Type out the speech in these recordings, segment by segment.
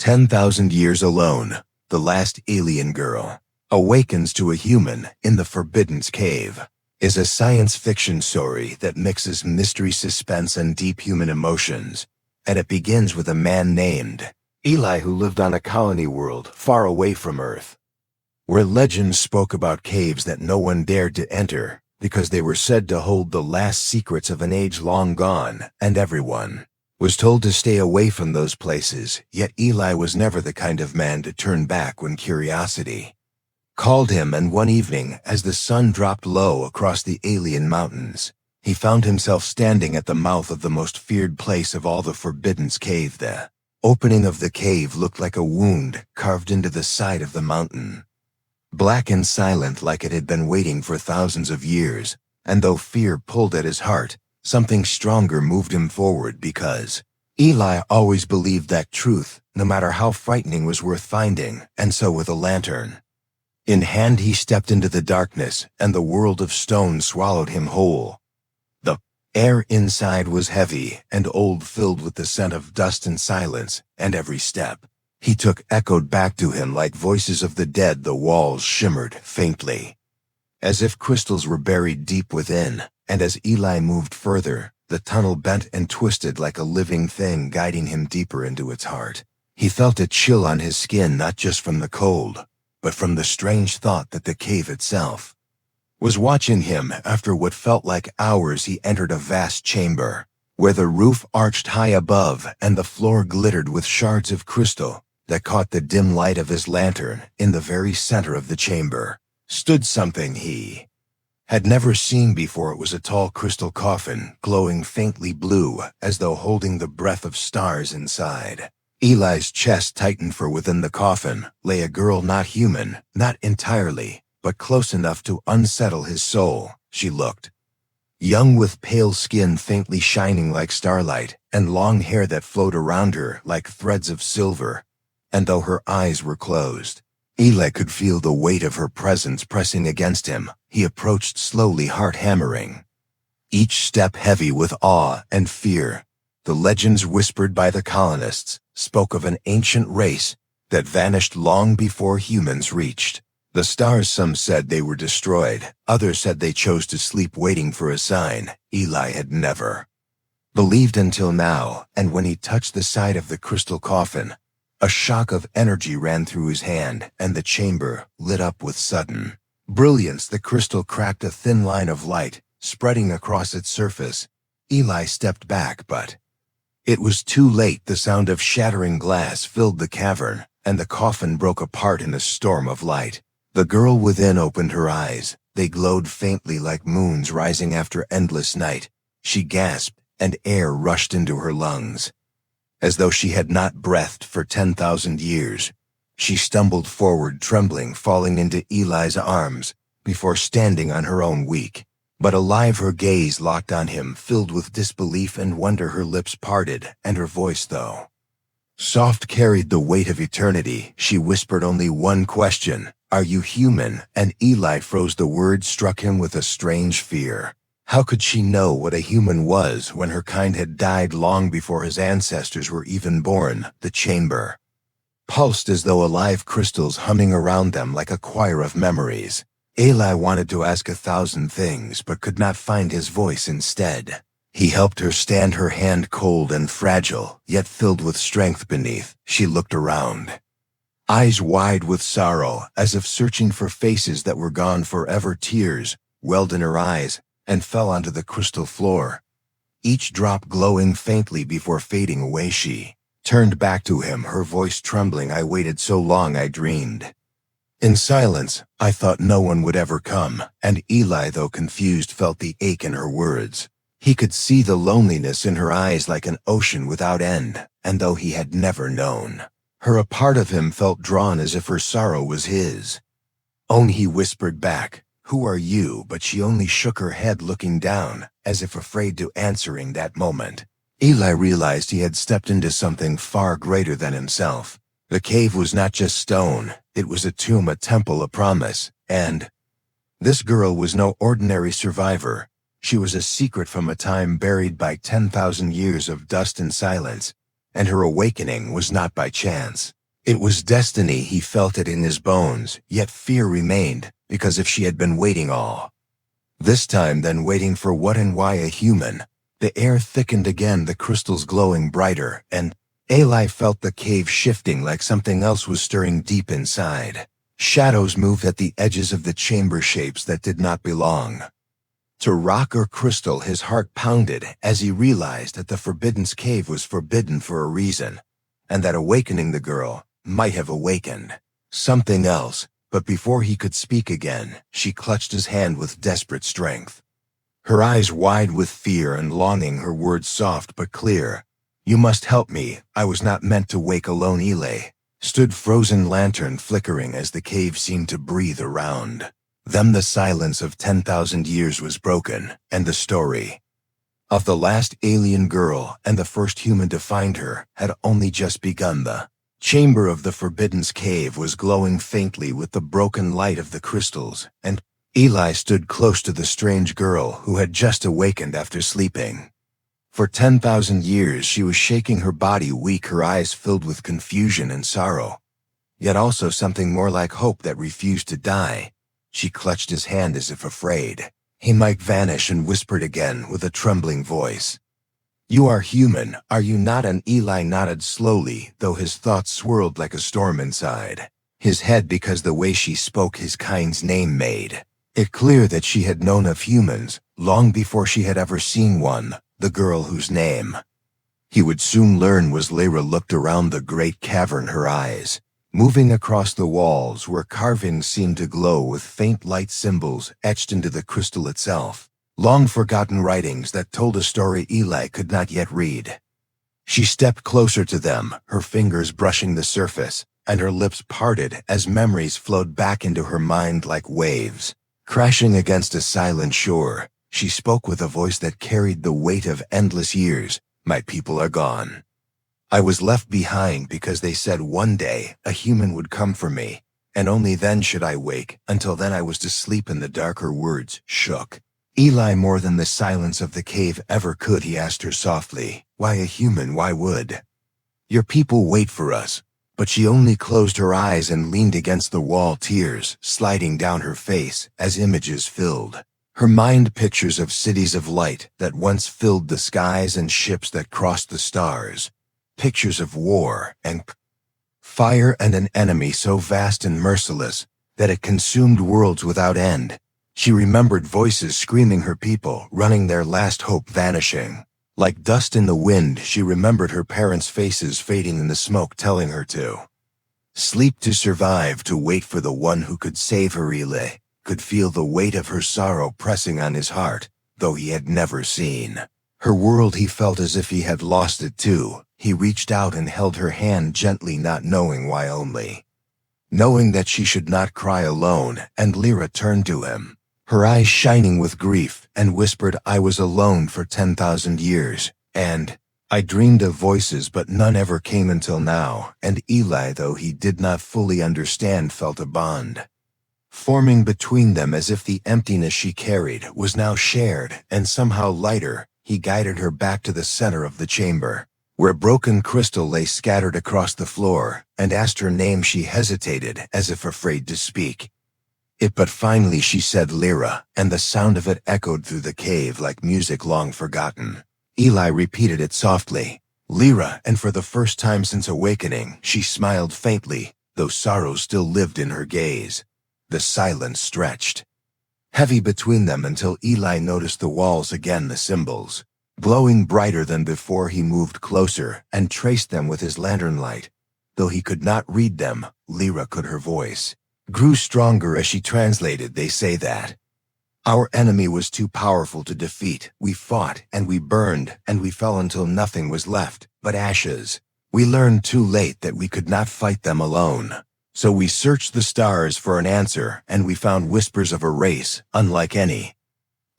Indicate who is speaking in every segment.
Speaker 1: 10,000 Years Alone, The Last Alien Girl, Awakens to a Human in the Forbidden Cave, is a science fiction story that mixes mystery, suspense, and deep human emotions, and it begins with a man named Eli who lived on a colony world far away from Earth, where legends spoke about caves that no one dared to enter because they were said to hold the last secrets of an age long gone, and everyone was told to stay away from those places, yet Eli was never the kind of man to turn back when curiosity called him, and one evening, as the sun dropped low across the alien mountains, he found himself standing at the mouth of the most feared place of all, the Forbidden Cave. The opening of the cave looked like a wound carved into the side of the mountain, black and silent like it had been waiting for thousands of years, and though fear pulled at his heart, something stronger moved him forward, because Eli always believed that truth, no matter how frightening, was worth finding, and so with a lantern in hand he stepped into the darkness, and the world of stone swallowed him whole. The air inside was heavy and old, filled with the scent of dust and silence, and every step he took echoed back to him like voices of the dead. The walls shimmered faintly, as if crystals were buried deep within, and as Eli moved further, the tunnel bent and twisted like a living thing, guiding him deeper into its heart. He felt a chill on his skin, not just from the cold, but from the strange thought that the cave itself was watching him. After what felt like hours, he entered a vast chamber, where the roof arched high above and the floor glittered with shards of crystal that caught the dim light of his lantern. In the very center of the chamber stood something he had never seen before. It was a tall crystal coffin, glowing faintly blue, as though holding the breath of stars inside. Eli's chest tightened, for within the coffin lay a girl, not human, not entirely, but close enough to unsettle his soul. She looked young, with pale skin faintly shining like starlight, and long hair that flowed around her like threads of silver. And though her eyes were closed, Eli could feel the weight of her presence pressing against him. He approached slowly, heart hammering, each step heavy with awe and fear. The legends whispered by the colonists spoke of an ancient race that vanished long before humans reached the stars. Some said they were destroyed, others said they chose to sleep, waiting for a sign. Eli had never believed until now, and when he touched the side of the crystal coffin, a shock of energy ran through his hand, and the chamber lit up with sudden brilliance. The crystal cracked, a thin line of light spreading across its surface. Eli stepped back, but it was too late. The sound of shattering glass filled the cavern, and the coffin broke apart in a storm of light. The girl within opened her eyes. They glowed faintly like moons rising after endless night. She gasped, and air rushed into her lungs, as though she had not breathed for 10,000 years. She stumbled forward, trembling, falling into Eli's arms before standing on her own, weak but alive. Her gaze locked on him, filled with disbelief and wonder. Her lips parted, and her voice, though soft, carried the weight of eternity. She whispered only one question: "Are you human?" And Eli froze. The word struck him with a strange fear. How could she know what a human was when her kind had died long before his ancestors were even born? The chamber pulsed as though alive, crystals humming around them like a choir of memories. Eli wanted to ask 1,000 things, but could not find his voice. Instead, he helped her stand, her hand cold and fragile, yet filled with strength beneath. She looked around, eyes wide with sorrow, as if searching for faces that were gone forever. Tears welled in her eyes and fell onto the crystal floor, each drop glowing faintly before fading away. She turned back to him, her voice trembling. "I waited so long, I dreamed in silence. I thought no one would ever come." And Eli, though confused, felt the ache in her words. He could see the loneliness in her eyes like an ocean without end, and though he had never known her, a part of him felt drawn as if her sorrow was his own. He whispered back, "Who are you?" But she only shook her head, looking down, as if afraid to answering. That moment, Eli realized he had stepped into something far greater than himself. The cave was not just stone, it was a tomb, a temple, a promise. And this girl was no ordinary survivor. She was a secret from a time buried by 10,000 years of dust and silence. and her awakening was not by chance. It was destiny. He felt it in his bones, yet fear remained, because if she had been waiting all this time, then waiting for what and why a human? The air thickened again, the crystals glowing brighter, and Eli felt the cave shifting like something else was stirring deep inside. Shadows moved at the edges of the chamber, shapes that did not belong to rock or crystal. His heart pounded as he realized that the Forbidden's cave was forbidden for a reason, and that awakening the girl might have awakened something else. But before he could speak again, she clutched his hand with desperate strength. Her eyes wide with fear and longing, her words soft but clear. "You must help me. I was not meant to wake alone." Eli stood frozen, lantern flickering as the cave seemed to breathe around them. The silence of 10,000 years was broken, and the story of the last alien girl and the first human to find her had only just begun. The chamber of the Forbidden's cave was glowing faintly with the broken light of the crystals, and Eli stood close to the strange girl who had just awakened after sleeping for 10,000 years. She was shaking, her body weak, her eyes filled with confusion and sorrow, yet also something more like hope that refused to die. She clutched his hand as if afraid he might vanish, and whispered again with a trembling voice, "You are human, are you not?" And Eli nodded slowly, though his thoughts swirled like a storm inside his head, because the way she spoke his kind's name made it clear that she had known of humans long before she had ever seen one. The girl whose name he would soon learn was Lyra looked around the great cavern, her eyes moving across the walls where carvings seemed to glow with faint light, symbols etched into the crystal itself, long-forgotten writings that told a story Eli could not yet read. She stepped closer to them, her fingers brushing the surface, and her lips parted as memories flowed back into her mind like waves crashing against a silent shore. She spoke with a voice that carried the weight of endless years. "My people are gone. I was left behind because they said one day a human would come for me, and only then should I wake. Until then I was to sleep in the dark." Her words shook Eli more than the silence of the cave ever could. He asked her softly, "Why a human? Why would your people wait for us?" But she only closed her eyes and leaned against the wall, tears sliding down her face as images filled her mind, pictures of cities of light that once filled the skies and ships that crossed the stars, pictures of war and fire and an enemy so vast and merciless that it consumed worlds without end. She remembered voices screaming her people, running, their last hope vanishing like dust in the wind. She remembered her parents' faces fading in the smoke, telling her to sleep, to survive, to wait for the one who could save her. Eli could feel the weight of her sorrow pressing on his heart, though he had never seen her world. He felt as if he had lost it too. He reached out and held her hand gently, not knowing why, only knowing that she should not cry alone. And Lyra turned to him, her eyes shining with grief, and whispered, "I was alone for 10,000 years, and I dreamed of voices, but none ever came until now." And Eli, though he did not fully understand, felt a bond forming between them, as if the emptiness she carried was now shared and somehow lighter. He guided her back to the center of the chamber, where broken crystal lay scattered across the floor, and asked her name. She hesitated, as if afraid to speak it, but finally she said, "Lyra," and the sound of it echoed through the cave like music long forgotten. Eli repeated it softly, "Lyra," and for the first time since awakening, she smiled faintly, though sorrow still lived in her gaze. The silence stretched heavy between them until Eli noticed the walls again, the symbols glowing brighter than before. He moved closer and traced them with his lantern light. Though he could not read them, Lyra could. Her voice grew stronger as she translated, "They say that our enemy was too powerful to defeat. We fought and we burned and we fell until nothing was left but ashes. We learned too late that we could not fight them alone. So we searched the stars for an answer, and we found whispers of a race unlike any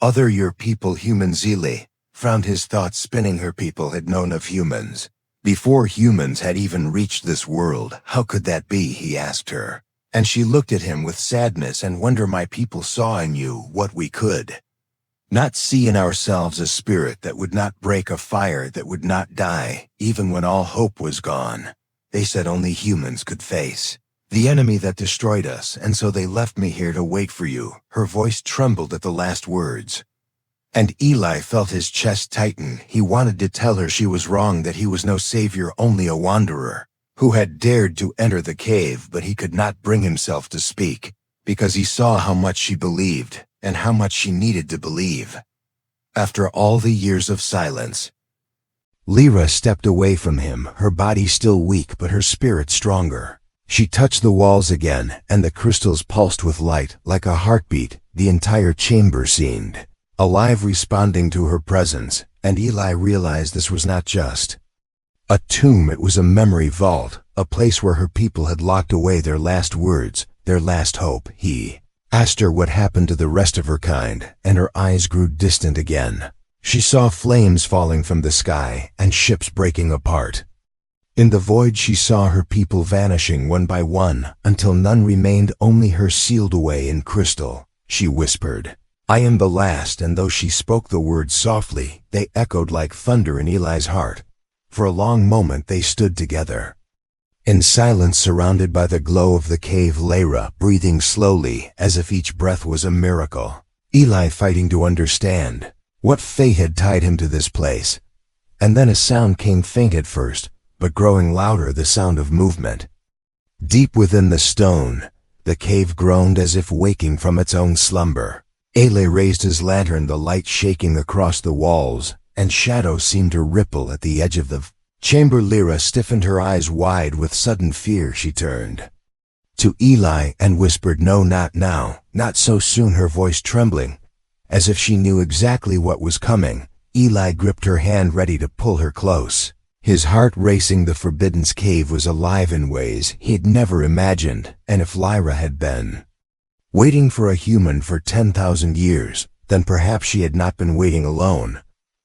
Speaker 1: other. Your people, humans." Eli found his thoughts spinning. Her people had known of humans before humans had even reached this world. "How could that be?" he asked her, and she looked at him with sadness and wonder. "My people saw in you what we could not see in ourselves a spirit that would not break, a fire that would not die, even when all hope was gone. They said only humans could face the enemy that destroyed us, and so they left me here to wait for you." Her voice trembled at the last words, and Eli felt his chest tighten. He wanted to tell her she was wrong, that he was no savior, only a wanderer who had dared to enter the cave, but he could not bring himself to speak, because he saw how much she believed and how much she needed to believe. After all the years of silence, Lyra stepped away from him, her body still weak but her spirit stronger. She touched the walls again, and the crystals pulsed with light like a heartbeat. The entire chamber seemed alive, responding to her presence, and Eli realized this was not just a tomb, it was a memory vault, a place where her people had locked away their last words, their last hope. He asked her what happened to the rest of her kind, and her eyes grew distant again. She saw flames falling from the sky and ships breaking apart. In the void she saw her people vanishing one by one, until none remained, only her sealed away in crystal. She whispered, "I am the last," and though she spoke the words softly, they echoed like thunder in Eli's heart. For a long moment they stood together, in silence, surrounded by the glow of the cave. Lyra breathing slowly, as if each breath was a miracle. Eli fighting to understand what fate had tied him to this place. And then a sound came, faint at first, but growing louder, the sound of movement. Deep within the stone, the cave groaned as if waking from its own slumber. Eli raised his lantern, the light shaking across the walls, and shadows seemed to ripple at the edge of the chamber. Lyra stiffened, her eyes wide with sudden fear. She turned to Eli and whispered, "No, not now, not so soon," her voice trembling, as if she knew exactly what was coming. Eli gripped her hand, ready to pull her close, his heart racing. The Forbidden's cave was alive in ways he had never imagined, and if Lyra had been waiting for a human for 10,000 years, then perhaps she had not been waiting alone.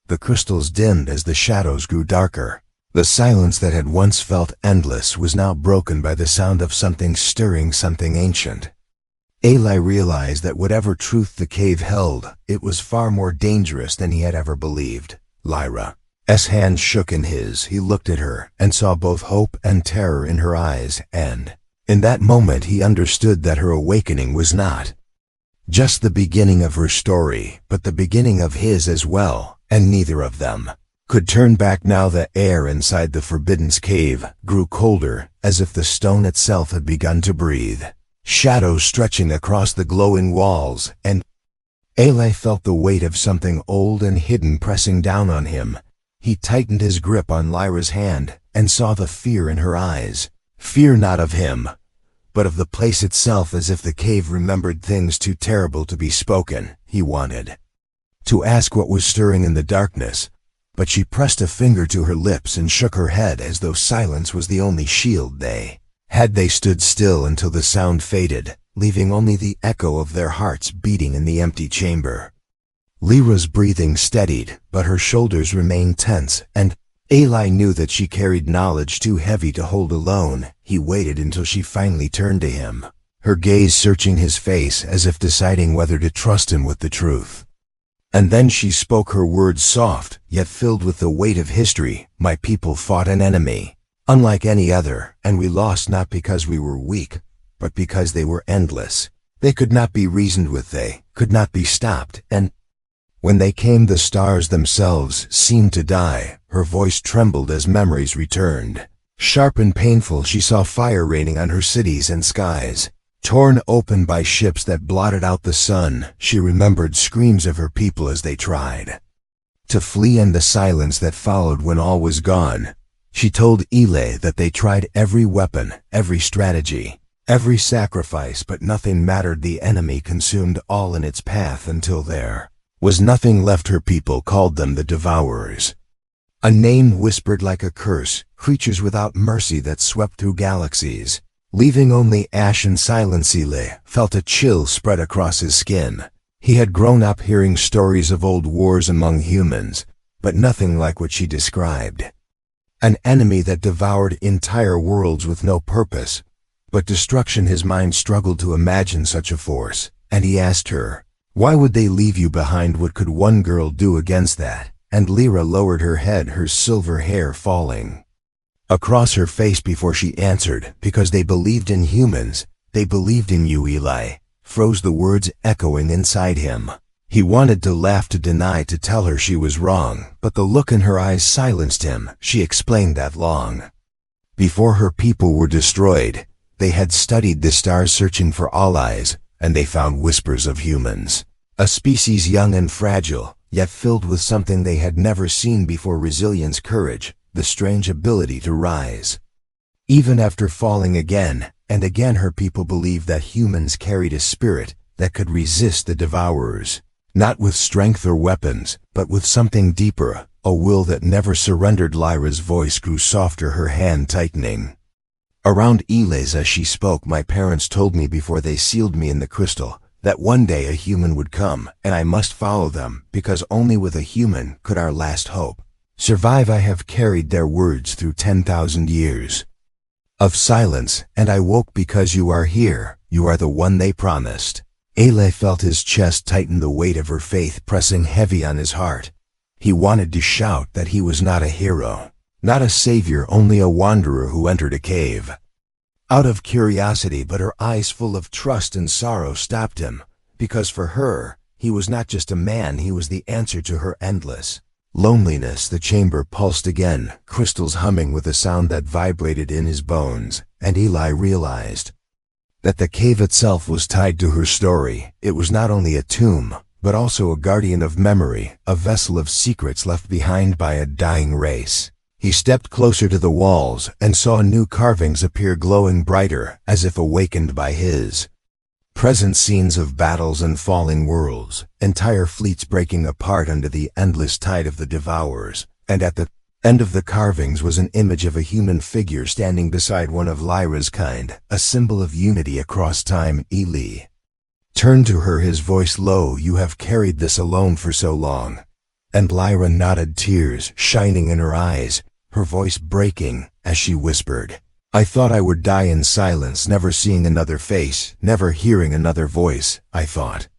Speaker 1: The crystals dimmed as the shadows grew darker. The silence that had once felt endless was now broken by the sound of something stirring, something ancient. Eli realized that whatever truth the cave held, it was far more dangerous than he had ever believed. Lyra's hand shook in his. He looked at her and saw both hope and terror in her eyes, and in that moment he understood that her awakening was not just the beginning of her story, but the beginning of his as well, and neither of them could turn back now. The air inside the Forbidden's cave grew colder, as if the stone itself had begun to breathe. Shadows stretching across the glowing walls, and Eli felt the weight of something old and hidden pressing down on him. He tightened his grip on Lyra's hand and saw the fear in her eyes. Fear not of him, but of the place itself, as if the cave remembered things too terrible to be spoken. He wanted to ask what was stirring in the darkness, but she pressed a finger to her lips and shook her head as though silence was the only shield they had. They stood still until the sound faded, leaving only the echo of their hearts beating in the empty chamber. Lyra's breathing steadied, but her shoulders remained tense, and Eli knew that she carried knowledge too heavy to hold alone. He waited until she finally turned to him, her gaze searching his face as if deciding whether to trust him with the truth. And then she spoke, her words soft, yet filled with the weight of history. "My people fought an enemy, unlike any other, and we lost not because we were weak, but because they were endless. They could not be reasoned with, they could not be stopped, and when they came, the stars themselves seemed to die." Her voice trembled as memories returned. Sharp and painful, she saw fire raining on her cities and skies, torn open by ships that blotted out the sun. She remembered screams of her people as they tried to flee, and the silence that followed when all was gone. She told Eli that they tried every weapon, every strategy, every sacrifice, but nothing mattered. The enemy consumed all in its path until there was nothing left. Her people called them the Devourers, a name whispered like a curse, creatures without mercy that swept through galaxies, leaving only ash and silence. Eli felt a chill spread across his skin. He had grown up hearing stories of old wars among humans, but nothing like what she described. An enemy that devoured entire worlds with no purpose but destruction. His mind struggled to imagine such a force, and he asked her, Why would they leave you behind? What could one girl do against that? And Lyra lowered her head, her silver hair falling across her face before she answered. Because they believed in humans. They believed in you. Eli froze, the words echoing inside him. He wanted to laugh, to deny, to tell her she was wrong, but the look in her eyes silenced him. She explained that long before her people were destroyed, they had studied the stars searching for allies, and they found whispers of humans. A species young and fragile, yet filled with something they had never seen before: resilience, courage, the strange ability to rise. Even after falling again and again, her people believed that humans carried a spirit that could resist the devourers, not with strength or weapons, but with something deeper, a will that never surrendered. Lyra's voice grew softer, her hand tightening around Eli's as she spoke. My parents told me before they sealed me in the crystal that one day a human would come, and I must follow them, because only with a human could our last hope survive. I have carried their words through 10,000 years of silence, and I woke because you are here. You are the one they promised. Eli felt his chest tighten, the weight of her faith pressing heavy on his heart. He wanted to shout that he was not a hero, not a savior, only a wanderer who entered a cave out of curiosity, but her eyes full of trust and sorrow stopped him, because for her, he was not just a man, he was the answer to her endless loneliness. The chamber pulsed again, crystals humming with a sound that vibrated in his bones, and Eli realized that the cave itself was tied to her story. It was not only a tomb, but also a guardian of memory, a vessel of secrets left behind by a dying race. He stepped closer to the walls and saw new carvings appear, glowing brighter, as if awakened by his present. Scenes of battles and falling worlds, entire fleets breaking apart under the endless tide of the devourers, and at the end of the carvings was an image of a human figure standing beside one of Lyra's kind, a symbol of unity across time. Eli turned to her, his voice low. You have carried this alone for so long. And Lyra nodded, tears shining in her eyes, her voice breaking as she whispered, I thought I would die in silence, never seeing another face, never hearing another voice. I thought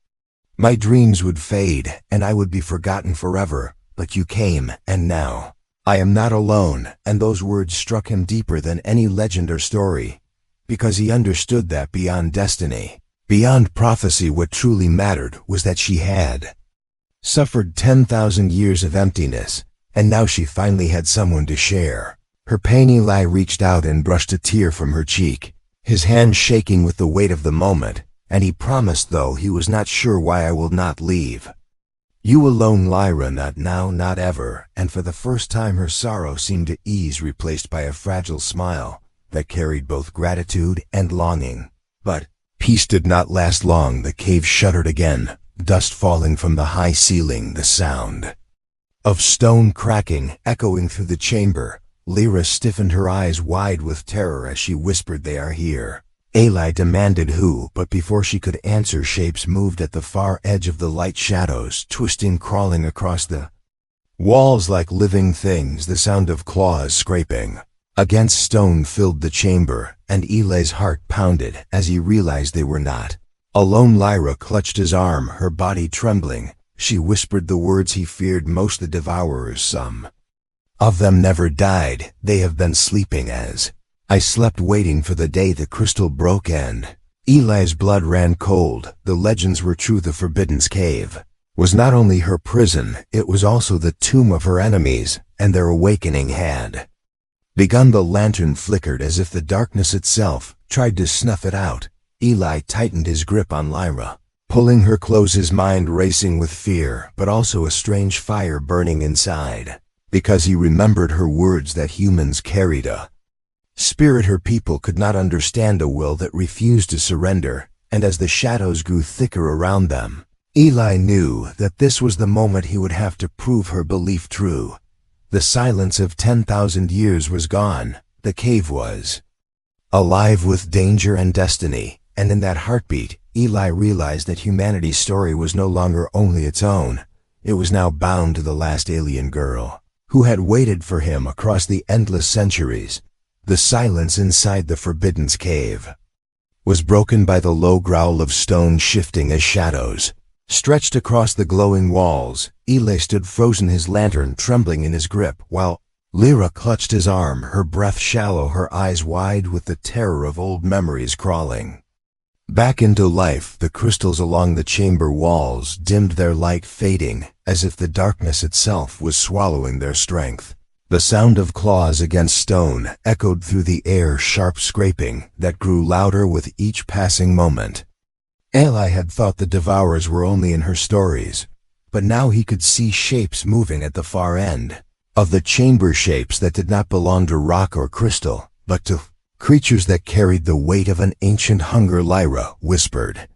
Speaker 1: my dreams would fade and I would be forgotten forever, but you came, and now I am not alone. And those words struck him deeper than any legend or story, because he understood that beyond destiny, beyond prophecy, what truly mattered was that she had suffered 10,000 years of emptiness, and now she finally had someone to share her pain. Eli reached out and brushed a tear from her cheek, his hand shaking with the weight of the moment, and he promised, though he was not sure why, I will not leave you alone, Lyra, not now, not ever. And for the first time her sorrow seemed to ease, replaced by a fragile smile that carried both gratitude and longing. But peace did not last long. The cave shuddered again, dust falling from the high ceiling, the sound of stone cracking echoing through the chamber. Lyra stiffened, her eyes wide with terror as she whispered, they are here. Eli demanded who, but before she could answer, shapes moved at the far edge of the light, shadows twisting, crawling across the walls like living things. The sound of claws scraping against stone filled the chamber, and Eli's heart pounded as he realized they were not alone. Lyra clutched his arm, her body trembling. She whispered the words he feared most, the devourers, some of them never died. They have been sleeping as I slept, waiting for the day the crystal broke. And Eli's blood ran cold. The legends were true. The Forbidden's Cave was not only her prison, it was also the tomb of her enemies, and their awakening had begun. The lantern flickered as if the darkness itself tried to snuff it out. Eli tightened his grip on Lyra, pulling her close, his mind racing with fear, but also a strange fire burning inside, because he remembered her words that humans carried a spirit her people could not understand, a will that refused to surrender. And as the shadows grew thicker around them, Eli knew that this was the moment he would have to prove her belief true. The silence of 10,000 years was gone. The cave was alive with danger and destiny, and in that heartbeat, Eli realized that humanity's story was no longer only its own. It was now bound to the last alien girl who had waited for him across the endless centuries. The silence inside the Forbidden's Cave was broken by the low growl of stone shifting as shadows Stretched across the glowing walls, Eli stood frozen, his lantern trembling in his grip, while Lyra clutched his arm, her breath shallow, her eyes wide with the terror of old memories crawling back into life. The crystals along the chamber walls dimmed, their light fading, as if the darkness itself was swallowing their strength. The sound of claws against stone echoed through the air, sharp scraping that grew louder with each passing moment. Eli had thought the Devourers were only in her stories, but now he could see shapes moving at the far end of the chamber, shapes that did not belong to rock or crystal, but to creatures that carried the weight of an ancient hunger. Lyra whispered,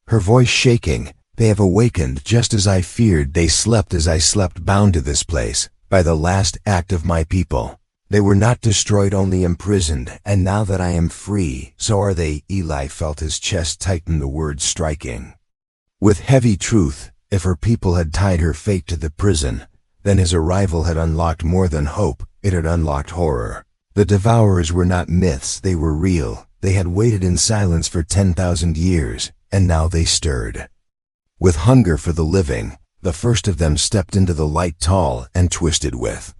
Speaker 1: her voice shaking, "They have awakened just as I feared. They slept as I slept, bound to this place by the last act of my people. They were not destroyed, only imprisoned, and now that I am free, so are they." Eli felt his chest tighten, the words striking with heavy truth. If her people had tied her fate to the prison, then his arrival had unlocked more than hope, it had unlocked horror. The Devourers were not myths, they were real. They had waited in silence for 10,000 years, and now they stirred with hunger for the living. The first of them stepped into the light, tall and twisted, with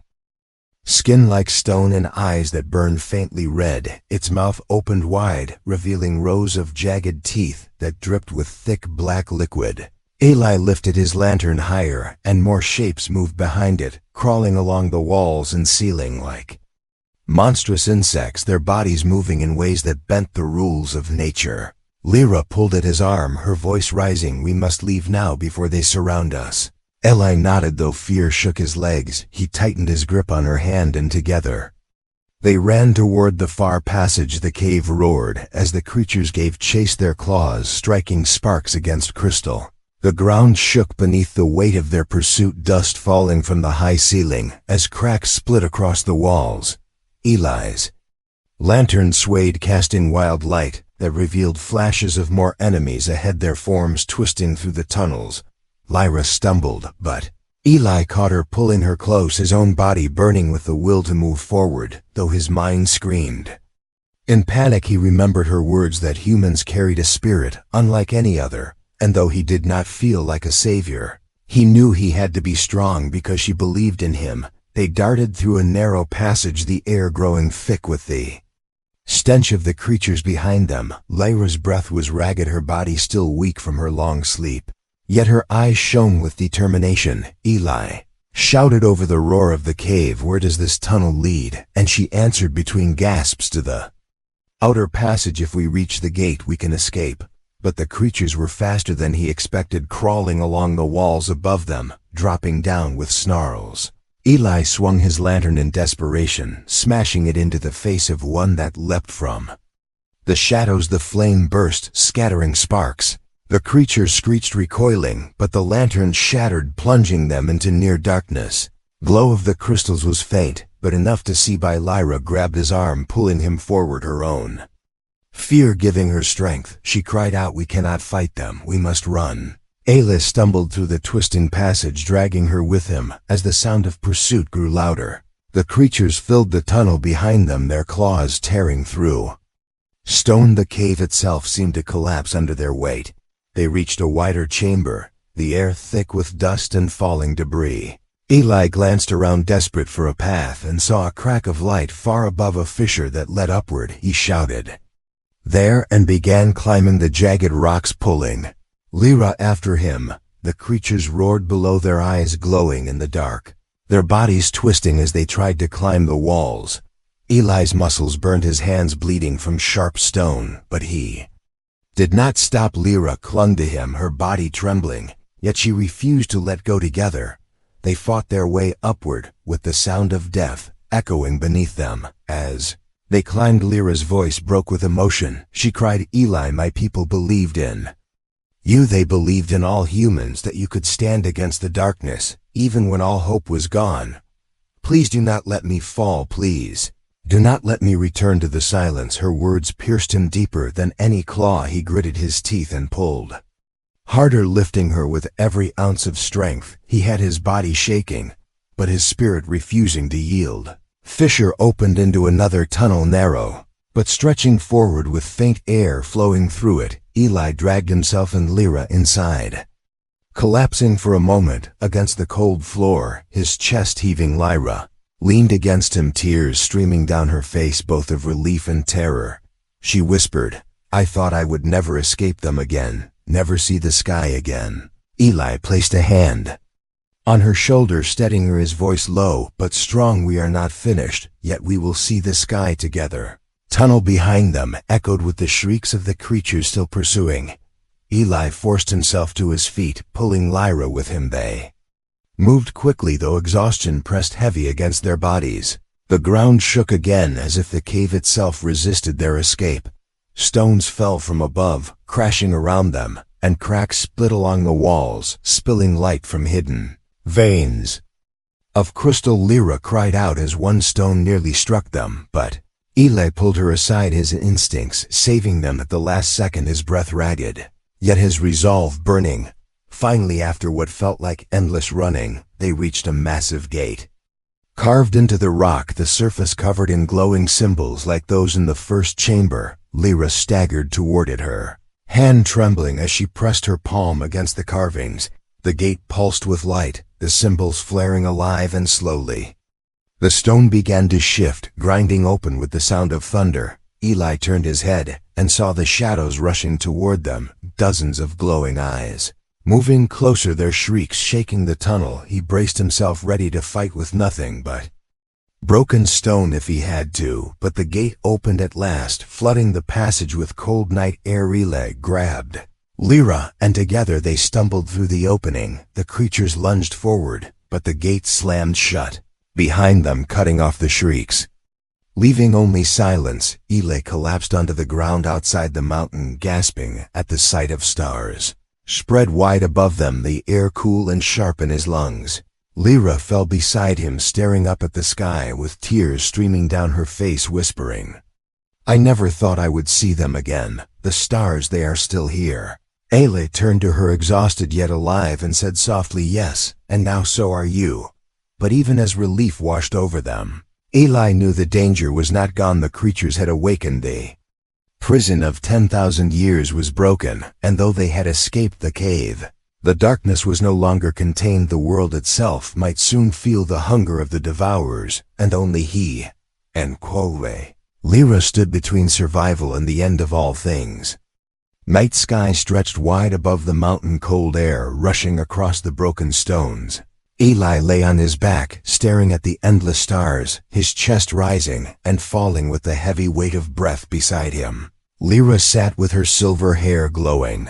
Speaker 1: skin like stone and eyes that burned faintly red. Its mouth opened wide, revealing rows of jagged teeth that dripped with thick black liquid. Eli lifted his lantern higher, and more shapes moved behind it, crawling along the walls and ceiling like monstrous insects, their bodies moving in ways that bent the rules of nature. Lyra pulled at his arm, her voice rising, "We must leave now before they surround us." Eli nodded, though fear shook his legs. He tightened his grip on her hand, and together they ran toward the far passage. The cave roared as the creatures gave chase, their claws striking sparks against crystal. The ground shook beneath the weight of their pursuit, dust falling from the high ceiling as cracks split across the walls. Eli's lantern swayed, casting wild light that revealed flashes of more enemies ahead, their forms twisting through the tunnels. Lyra stumbled, but Eli caught her, pulling her close, his own body burning with the will to move forward, though his mind screamed. In panic he remembered her words that humans carried a spirit unlike any other, and though he did not feel like a savior, he knew he had to be strong because she believed in him. They darted through a narrow passage, the air growing thick with the stench of the creatures behind them. Lyra's breath was ragged, her body still weak from her long sleep, yet her eyes shone with determination. Eli shouted over the roar of the cave, "Where does this tunnel lead?" And she answered between gasps, "To the outer passage. If we reach the gate, we can escape." But the creatures were faster than he expected, crawling along the walls above them, dropping down with snarls. Eli swung his lantern in desperation, smashing it into the face of one that leapt from the shadows. The flame burst, scattering sparks. The creatures screeched, recoiling, but the lantern shattered, plunging them into near darkness. Glow of the crystals was faint, but enough to see by. Lyra grabbed his arm, pulling him forward, her own fear giving her strength. She cried out, "We cannot fight them, we must run." Eli stumbled through the twisting passage, dragging her with him as the sound of pursuit grew louder. The creatures filled the tunnel behind them, their claws tearing through stone. The cave itself seemed to collapse under their weight. They reached a wider chamber, the air thick with dust and falling debris. Eli glanced around, desperate for a path, and saw a crack of light far above, a fissure that led upward. He shouted there and began climbing the jagged rocks, pulling Lyra after him. The creatures roared below, their eyes glowing in the dark, their bodies twisting as they tried to climb the walls. Eli's muscles burned, his hands bleeding from sharp stone, but he did not stop. Lyra clung to him, her body trembling, yet she refused to let go. Together they fought their way upward, with the sound of death echoing beneath them. As they climbed, Lyra's voice broke with emotion. She cried, "Eli, my people believed in you. They believed in all humans, that you could stand against the darkness, even when all hope was gone. Please do not let me fall, please. Do not let me return to the silence." Her words pierced him deeper than any claw. He gritted his teeth and pulled harder, lifting her with every ounce of strength. He had his body shaking, but his spirit refusing to yield. Fissure opened into another tunnel, narrow, but stretching forward with faint air flowing through it. Eli dragged himself and Lyra inside. Collapsing for a moment against the cold floor, his chest heaving, Lyra leaned against him, tears streaming down her face, both of relief and terror. She whispered, "I thought I would never escape them again, never see the sky again." Eli placed a hand on her shoulder, steadying her, his voice low but strong. "We are not finished, yet we will see the sky together." Tunnel behind them echoed with the shrieks of the creatures still pursuing. Eli forced himself to his feet, pulling Lyra with him. They moved quickly, though exhaustion pressed heavy against their bodies. The ground shook again, as if the cave itself resisted their escape. Stones fell from above, crashing around them, and cracks split along the walls, spilling light from hidden veins of crystal. Lyra cried out as one stone nearly struck them, but Eli pulled her aside, his instincts saving them at the last second, his breath ragged, yet his resolve burning. Finally, after what felt like endless running, they reached a massive gate. Carved into the rock, the surface covered in glowing symbols like those in the first chamber. Lyra staggered toward it, her hand trembling as she pressed her palm against the carvings. The gate pulsed with light, the symbols flaring alive, and slowly the stone began to shift, grinding open with the sound of thunder. Eli turned his head and saw the shadows rushing toward them, dozens of glowing eyes moving closer, their shrieks shaking the tunnel. He braced himself, ready to fight with nothing but broken stone if he had to, but the gate opened at last, flooding the passage with cold night air. Eli grabbed Lyra, and together they stumbled through the opening. The creatures lunged forward, but the gate slammed shut behind them, cutting off the shrieks, leaving only silence. Eli collapsed onto the ground outside the mountain, gasping at the sight of stars spread wide above them, the air cool and sharp in his lungs. Lyra fell beside him, staring up at the sky with tears streaming down her face, whispering, "I never thought I would see them again. The stars, they are still here." Eli turned to her, exhausted yet alive, and said softly, "Yes, and now so are you." But even as relief washed over them, Eli knew the danger was not gone. The creatures had awakened. The prison of 10,000 years was broken, and though they had escaped the cave, the darkness was no longer contained. The world itself might soon feel the hunger of the devourers, and only he and Quove. Lyra stood between survival and the end of all things. Night sky stretched wide above the mountain, cold air rushing across the broken stones. Eli lay on his back, staring at the endless stars, his chest rising and falling with the heavy weight of breath beside him. Lyra sat with her silver hair glowing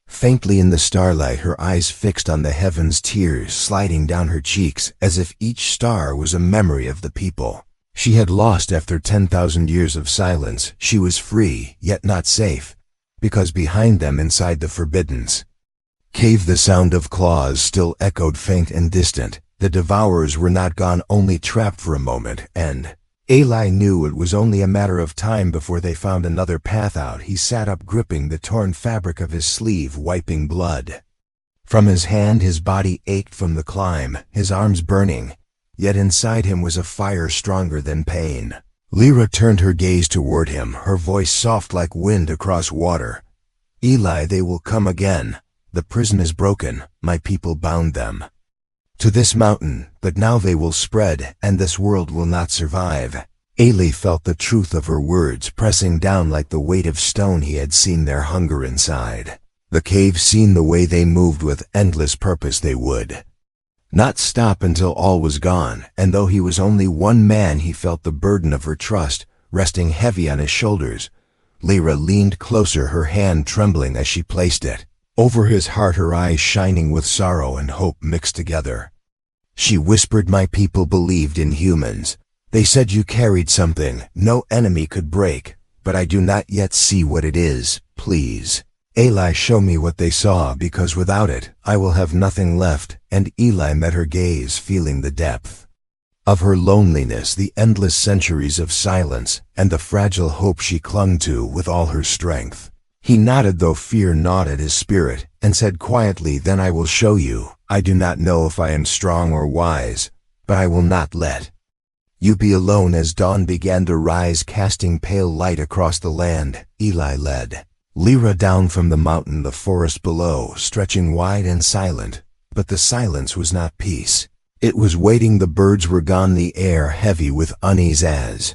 Speaker 1: faintly in the starlight, her eyes fixed on the heavens, tears sliding down her cheeks as if each star was a memory of the people she had lost. After 10,000 years of silence, she was free, yet not safe, because behind them, inside the Forbidden's cave, the sound of claws still echoed, faint and distant. The devourers were not gone, only trapped for a moment, and Eli knew it was only a matter of time before they found another path out. He sat up, gripping the torn fabric of his sleeve, wiping blood from his hand. His body ached from the climb, his arms burning, yet inside him was a fire stronger than pain. Lyra turned her gaze toward him, her voice soft like wind across water. "Eli, they will come again. The prison is broken. My people bound them to this mountain, but now they will spread, and this world will not survive." Eli felt the truth of her words pressing down like the weight of stone. He had seen their hunger inside the cave, seen the way they moved with endless purpose. They would not stop until all was gone, and though he was only one man, he felt the burden of her trust resting heavy on his shoulders. Lyra leaned closer, her hand trembling as she placed it over his heart, her eyes shining with sorrow and hope mixed together. She whispered, "My people believed in humans. They said you carried something no enemy could break, but I do not yet see what it is. Please, Eli, show me what they saw, because without it, I will have nothing left." And Eli met her gaze, feeling the depth of her loneliness, the endless centuries of silence, and the fragile hope she clung to with all her strength. He nodded, though fear gnawed at his spirit, and said quietly, "Then I will show you. I do not know if I am strong or wise, but I will not let you be alone." As dawn began to rise, casting pale light across the land, Eli led Lyra down from the mountain, the forest below, stretching wide and silent. But the silence was not peace. It was waiting. The birds were gone, the air heavy with unease as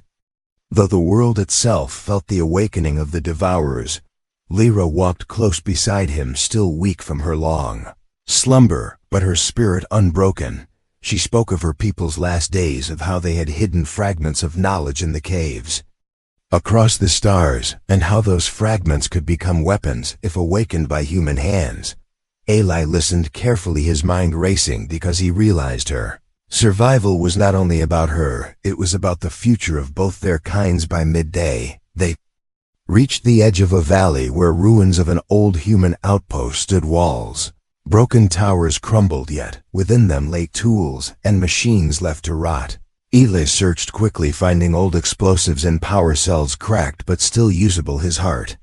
Speaker 1: though the world itself felt the awakening of the devourers. Lyra walked close beside him, still weak from her long slumber, but her spirit unbroken. She spoke of her people's last days, of how they had hidden fragments of knowledge in the caves across the stars, and how those fragments could become weapons if awakened by human hands. Eli listened carefully, his mind racing, because he realized her survival was not only about her, it was about the future of both their kinds. By midday, they reached the edge of a valley where ruins of an old human outpost stood. Walls, broken towers crumbled, yet within them lay tools and machines left to rot. Eli searched quickly, finding old explosives and power cells cracked but still usable. His heart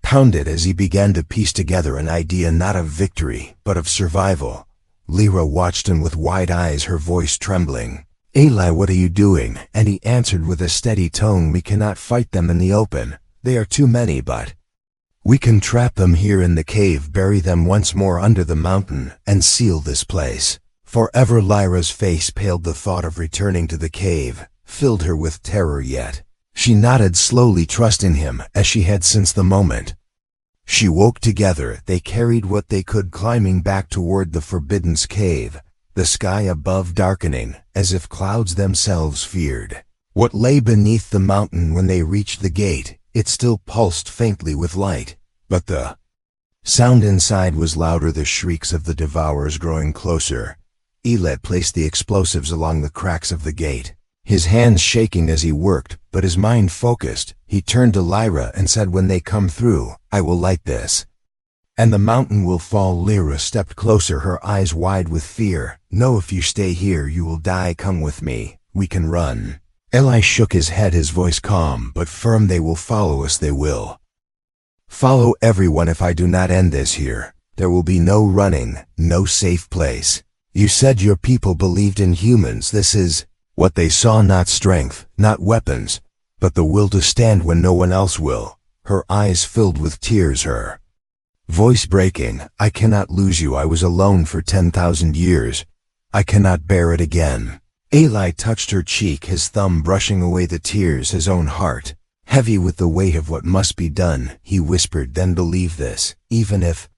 Speaker 1: pounded as he began to piece together an idea, not of victory, but of survival. Lyra watched him with wide eyes, her voice trembling. "Eli, what are you doing?" And he answered with a steady tone, "We cannot fight them in the open. They are too many, but we can trap them here in the cave, bury them once more under the mountain, and seal this place forever." Lyra's face paled. The thought of returning to the cave filled her with terror, yet she nodded slowly, trusting him as she had since the moment she woke. Together they carried what they could, climbing back toward the Forbidden's cave, the sky above darkening as if clouds themselves feared what lay beneath the mountain. When they reached the gate, it still pulsed faintly with light, but the sound inside was louder, the shrieks of the devourers growing closer. Eli placed the explosives along the cracks of the gate, his hands shaking as he worked, but his mind focused. He turned to Lyra and said, "When they come through, I will light this, and the mountain will fall." Lyra stepped closer, her eyes wide with fear. "No, if you stay here, you will die. Come with me. We can run." Eli shook his head, his voice calm but firm. "They will follow us. They will follow everyone. If I do not end this here, there will be no running, no safe place. You said your people believed in humans. This is what they saw, not strength, not weapons, but the will to stand when no one else will." Her eyes filled with tears, her voice breaking. "I cannot lose you. I was alone for 10,000 years. I cannot bear it again." Eli touched her cheek, his thumb brushing away the tears, his own heart heavy with the weight of what must be done. He whispered, "Then believe this. Even if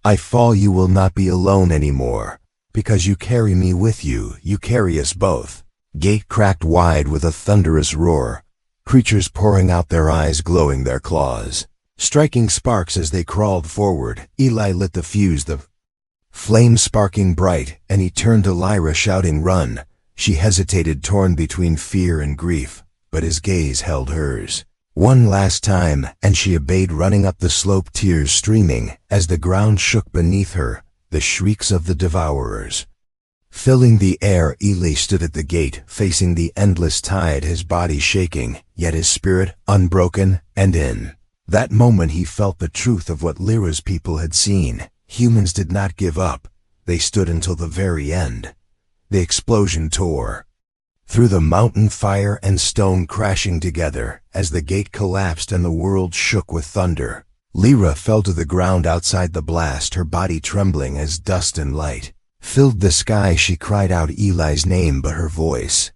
Speaker 1: I fall, you will not be alone anymore, because you carry me with you. You carry us both." Gate cracked wide with a thunderous roar, creatures pouring out, their eyes glowing, their claws striking sparks as they crawled forward. Eli lit the fuse, the flame sparking bright, and he turned to Lyra, shouting, "Run!" She hesitated, torn between fear and grief, but his gaze held hers one last time, and she obeyed, running up the slope, tears streaming as the ground shook beneath her, the shrieks of the devourers filling the air. Eli stood at the gate, facing the endless tide, his body shaking, yet his spirit unbroken, and in that moment he felt the truth of what Lyra's people had seen. Humans did not give up. They stood until the very end. The explosion tore through the mountain, fire and stone crashing together as the gate collapsed and the world shook with thunder. Lyra fell to the ground outside the blast, her body trembling as dust and light filled the sky. She cried out Eli's name, but her voice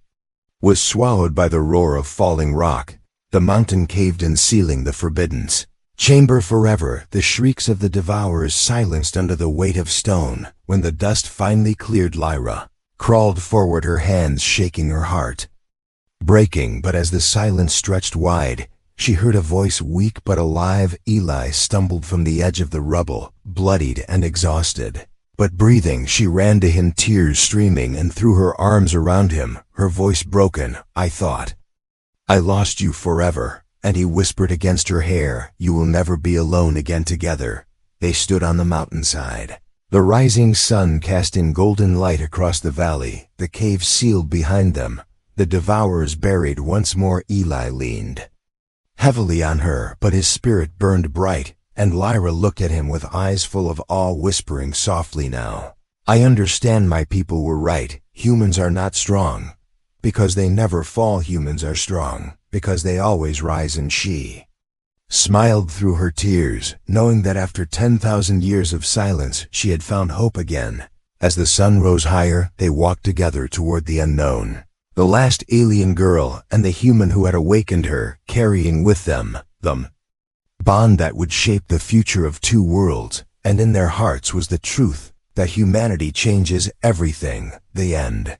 Speaker 1: was swallowed by the roar of falling rock. The mountain caved in, sealing the Forbidden's chamber forever. The shrieks of the devourers silenced under the weight of stone. When the dust finally cleared, Lyra crawled forward, her hands shaking, her heart breaking. But as the silence stretched wide, she heard a voice, weak but alive. Eli stumbled from the edge of the rubble, bloodied and exhausted, but breathing. She ran to him, tears streaming, and threw her arms around him, her voice broken. "I thought I lost you forever." And he whispered against her hair, "You will never be alone again." Together they stood on the mountainside, the rising sun casting golden light across the valley, the cave sealed behind them, the devourers buried once more. Eli leaned heavily on her, but his spirit burned bright, and Lyra looked at him with eyes full of awe, whispering softly, "Now I understand. My people were right. Humans are not strong because they never fall. Humans are strong because they always rise." And she smiled through her tears, knowing that after 10,000 years of silence, she had found hope again. As the sun rose higher, they walked together toward the unknown. The last alien girl and the human who had awakened her, carrying with them the bond that would shape the future of two worlds, and in their hearts was the truth that humanity changes everything. The end.